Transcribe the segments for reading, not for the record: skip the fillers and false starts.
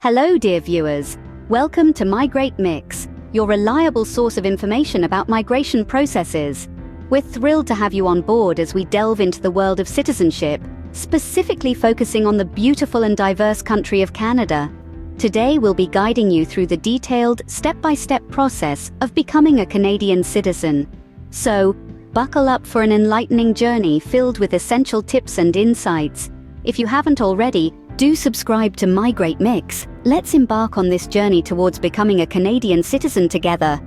Hello dear viewers, welcome to Migrate Mix, your reliable source of information about migration processes. We're thrilled to have you on board as we delve into the world of citizenship, specifically focusing on the beautiful and diverse country of Canada. Today we'll be guiding you through the detailed, step-by-step process of becoming a Canadian citizen. So, buckle up for an enlightening journey filled with essential tips and insights. If you haven't already, do subscribe to Migrate Mix. Let's embark on this journey towards becoming a Canadian citizen together.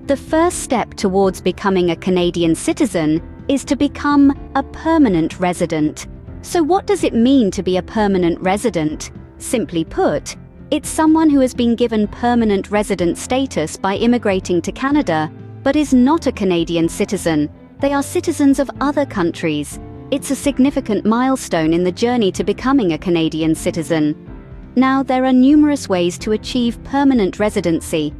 The first step towards becoming a Canadian citizen is to become a permanent resident. So what does it mean to be a permanent resident? Simply put, it's someone who has been given permanent resident status by immigrating to Canada, but is not a Canadian citizen. They are citizens of other countries. It's a significant milestone in the journey to becoming a Canadian citizen. Now, there are numerous ways to achieve permanent residency.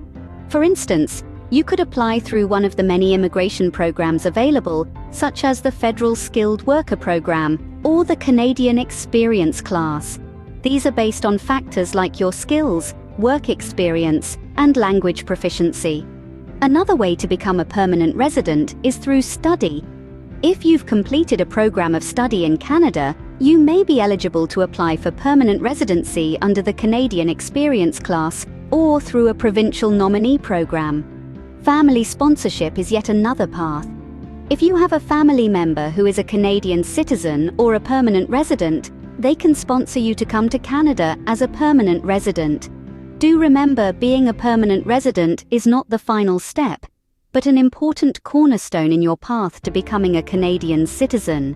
For instance, you could apply through one of the many immigration programs available, such as the Federal Skilled Worker Program or the Canadian Experience Class. These are based on factors like your skills, work experience, and language proficiency. Another way to become a permanent resident is through study. If you've completed a program of study in Canada, you may be eligible to apply for permanent residency under the Canadian Experience Class or through a provincial nominee program. Family sponsorship is yet another path. If you have a family member who is a Canadian citizen or a permanent resident, they can sponsor you to come to Canada as a permanent resident. Do remember, being a permanent resident is not the final step, but an important cornerstone in your path to becoming a Canadian citizen.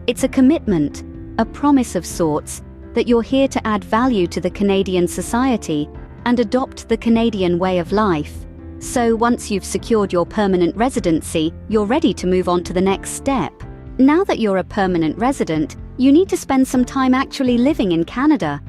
It's a commitment, a promise of sorts, that you're here to add value to the Canadian society and adopt the Canadian way of life. So once you've secured your permanent residency, you're ready to move on to the next step. Now that you're a permanent resident, you need to spend some time actually living in Canada.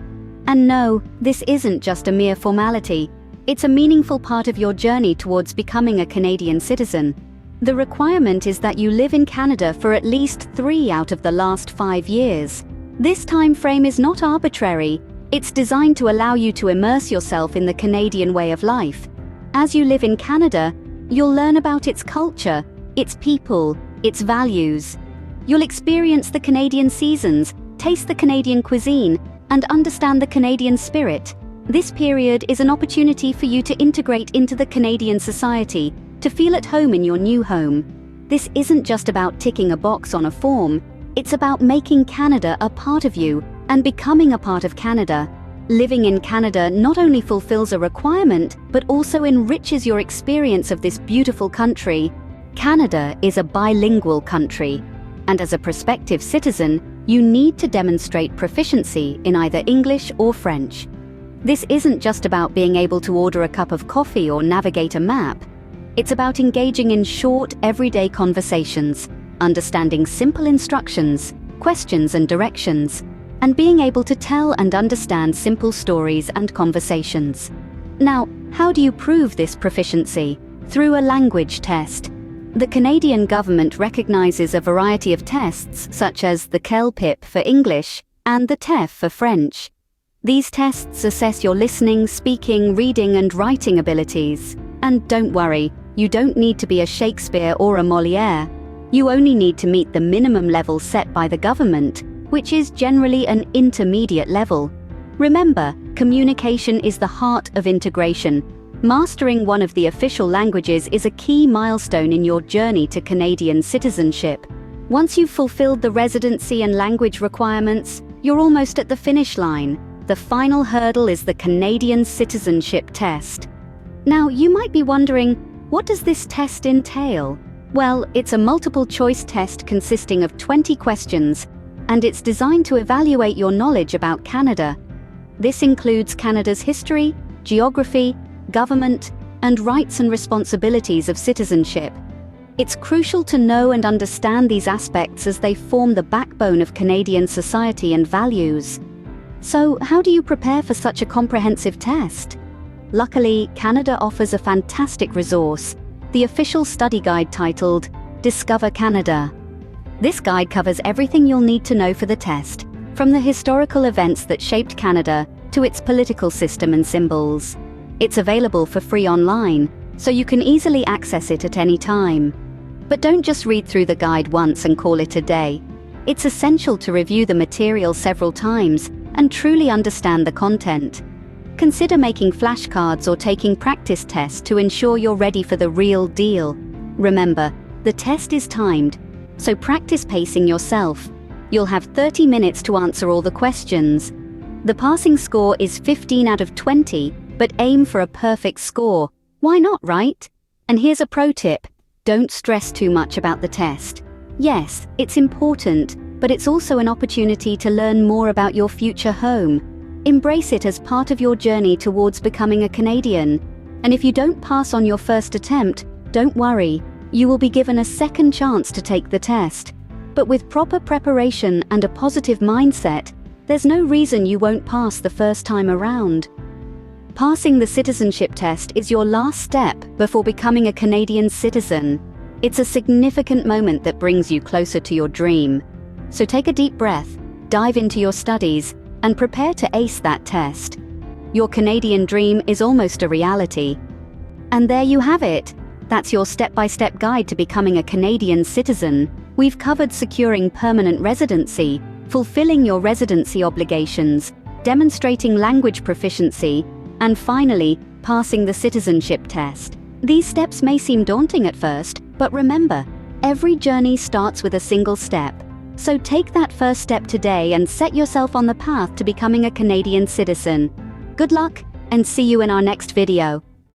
And no, this isn't just a mere formality. It's a meaningful part of your journey towards becoming a Canadian citizen. The requirement is that you live in Canada for at least 3 out of the last 5 years. This time frame is not arbitrary. It's designed to allow you to immerse yourself in the Canadian way of life. As you live in Canada, you'll learn about its culture, its people, its values. You'll experience the Canadian seasons, taste the Canadian cuisine, and understand the Canadian spirit. This period is an opportunity for you to integrate into the Canadian society, to feel at home in your new home. This isn't just about ticking a box on a form, it's about making Canada a part of you and becoming a part of Canada. Living in Canada not only fulfills a requirement, but also enriches your experience of this beautiful country. Canada is a bilingual country, and as a prospective citizen, you need to demonstrate proficiency in either English or French. This isn't just about being able to order a cup of coffee or navigate a map. It's about engaging in short, everyday conversations, understanding simple instructions, questions and directions, and being able to tell and understand simple stories and conversations. Now, how do you prove this proficiency? Through a language test. The Canadian government recognizes a variety of tests, such as the CELPIP for English and the TEF for French. These tests assess your listening, speaking, reading, and writing abilities. And don't worry, you don't need to be a Shakespeare or a Molière. You only need to meet the minimum level set by the government, which is generally an intermediate level. Remember, communication is the heart of integration. Mastering one of the official languages is a key milestone in your journey to Canadian citizenship. Once you've fulfilled the residency and language requirements, you're almost at the finish line. The final hurdle is the Canadian citizenship test. Now, you might be wondering, what does this test entail? Well, it's a multiple-choice test consisting of 20 questions, and it's designed to evaluate your knowledge about Canada. This includes Canada's history, geography, government, and rights and responsibilities of citizenship. It's crucial to know and understand these aspects as they form the backbone of Canadian society and values. So, how do you prepare for such a comprehensive test? Luckily, Canada offers a fantastic resource, the official study guide titled Discover Canada. This guide covers everything you'll need to know for the test, from the historical events that shaped Canada to its political system and symbols. It's available for free online, so you can easily access it at any time. But don't just read through the guide once and call it a day. It's essential to review the material several times and truly understand the content. Consider making flashcards or taking practice tests to ensure you're ready for the real deal. Remember, the test is timed, so practice pacing yourself. You'll have 30 minutes to answer all the questions. The passing score is 15 out of 20, but aim for a perfect score. Why not, right? And here's a pro tip: don't stress too much about the test. Yes, it's important, but it's also an opportunity to learn more about your future home. Embrace it as part of your journey towards becoming a Canadian. And if you don't pass on your first attempt, don't worry. You will be given a second chance to take the test. But with proper preparation and a positive mindset, there's no reason you won't pass the first time around. Passing the citizenship test is your last step before becoming a Canadian citizen. It's a significant moment that brings you closer to your dream. So take a deep breath, dive into your studies, and prepare to ace that test. Your Canadian dream is almost a reality. And there you have it. That's your step-by-step guide to becoming a Canadian citizen. We've covered securing permanent residency, fulfilling your residency obligations, demonstrating language proficiency, and finally, passing the citizenship test. These steps may seem daunting at first, but remember, every journey starts with a single step. So take that first step today and set yourself on the path to becoming a Canadian citizen. Good luck, and see you in our next video.